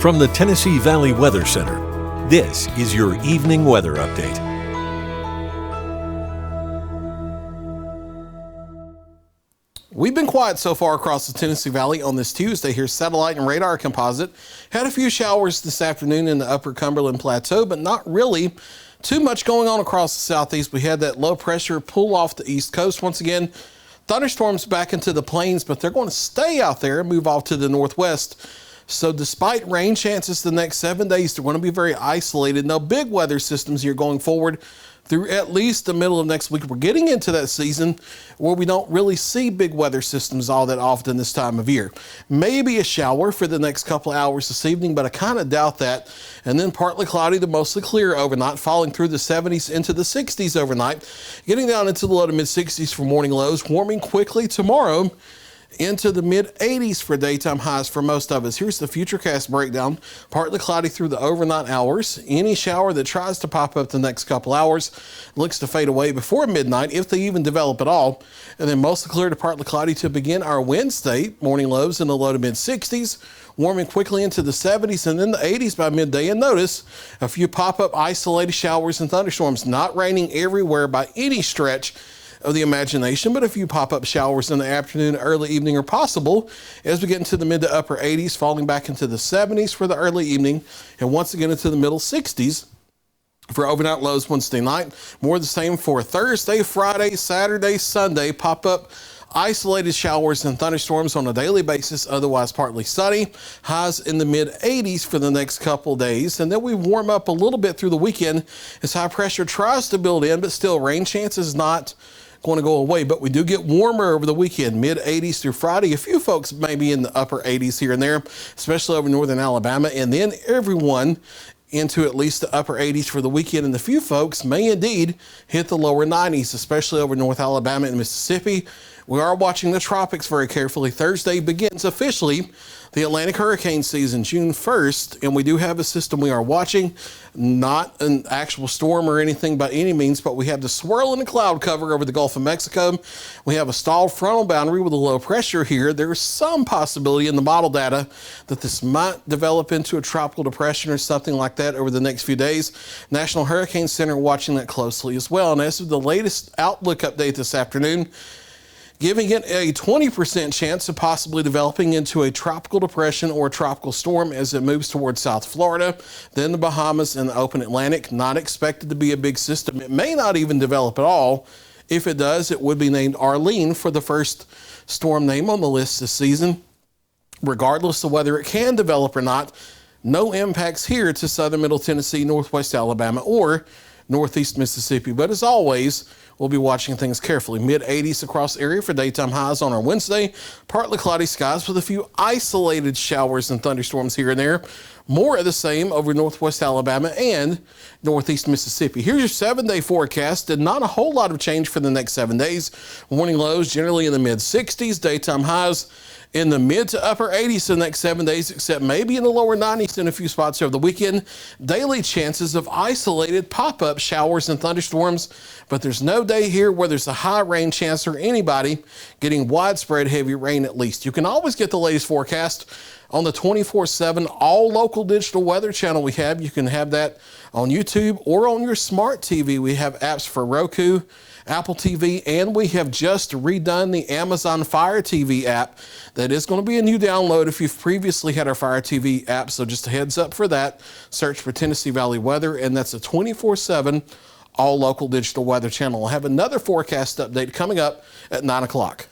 From the Tennessee Valley Weather Center, this is your evening weather update. We've been quiet so far across the Tennessee Valley on this Tuesday. Here's satellite and radar composite. Had a few showers this afternoon in the upper Cumberland Plateau, but not really too much going on across the southeast. We had that low pressure pull off the east coast once again. Thunderstorms back into the plains, but they're going to stay out there and move off to the northwest. So despite rain chances the next 7 days, they're going to be very isolated. No big weather systems here going forward through at least the middle of next week. We're getting into that season where we don't really see big weather systems all that often this time of year. Maybe a shower for the next couple of hours this evening, but I kind of doubt that. And then partly cloudy to mostly clear overnight, falling through the 70s into the 60s overnight, getting down into the low to mid 60s for morning lows, warming quickly tomorrow into the mid 80s for daytime highs for most of us. Here's the Futurecast breakdown. Partly cloudy through the overnight hours. Any shower that tries to pop up the next couple hours looks to fade away before midnight, if they even develop at all. And then mostly clear to partly cloudy to begin our Wednesday. Morning lows in the low to mid 60s, warming quickly into the 70s and then the 80s by midday. And notice a few pop-up isolated showers and thunderstorms. Not raining everywhere by any stretch of the imagination, but a few pop-up showers in the afternoon, early evening are possible as we get into the mid to upper 80s, falling back into the 70s for the early evening, and once again into the middle 60s for overnight lows Wednesday night. More the same for Thursday, Friday, Saturday, Sunday. Pop-up isolated showers and thunderstorms on a daily basis, otherwise partly sunny. Highs in the mid 80s for the next couple days. And then we warm up a little bit through the weekend as high pressure tries to build in, but still rain chances not going to go away. But we do get warmer over the weekend, mid 80s through Friday. A few folks maybe in the upper 80s here and there, especially over northern Alabama. And then everyone into at least the upper 80s for the weekend, and the few folks may indeed hit the lower 90s, especially over North Alabama and Mississippi. We are watching the tropics very carefully. Thursday begins officially the Atlantic hurricane season, June 1st, and we do have a system we are watching, not an actual storm or anything by any means, but we have the swirl and the cloud cover over the Gulf of Mexico. We have a stalled frontal boundary with a low pressure here. There's some possibility in the model data that this might develop into a tropical depression or something like that over the next few days. National Hurricane Center watching that closely as well. And as of the latest outlook update this afternoon, giving it a 20% chance of possibly developing into a tropical depression or a tropical storm as it moves towards South Florida, then the Bahamas and the open Atlantic. Not expected to be a big system. It may not even develop at all. If it does, it would be named Arlene for the first storm name on the list this season. Regardless of whether it can develop or not, no impacts here to southern middle Tennessee, northwest Alabama, or northeast Mississippi. But as always, we'll be watching things carefully. Mid 80s across the area for daytime highs on our Wednesday. Partly cloudy skies with a few isolated showers and thunderstorms here and there. More of the same over northwest Alabama and northeast Mississippi. Here's your 7-day forecast, and not a whole lot of change for the next 7 days. Morning lows generally in the mid 60s, daytime highs in the mid to upper 80s the next 7 days, except maybe in the lower 90s in a few spots over the weekend. Daily chances of isolated pop-up showers and thunderstorms, but there's no day here where there's a high rain chance or anybody getting widespread heavy rain at least. You can always get the latest forecast on the 24/7 all local digital weather channel we have. You can have that on YouTube or on your smart TV. We have apps for Roku, Apple TV, and we have just redone the Amazon Fire TV app. That is going to be a new download if you've previously had our Fire TV app, so just a heads up for that. Search for Tennessee Valley Weather, and that's a 24/7 all local digital weather channel. I'll have another forecast update coming up at 9 o'clock.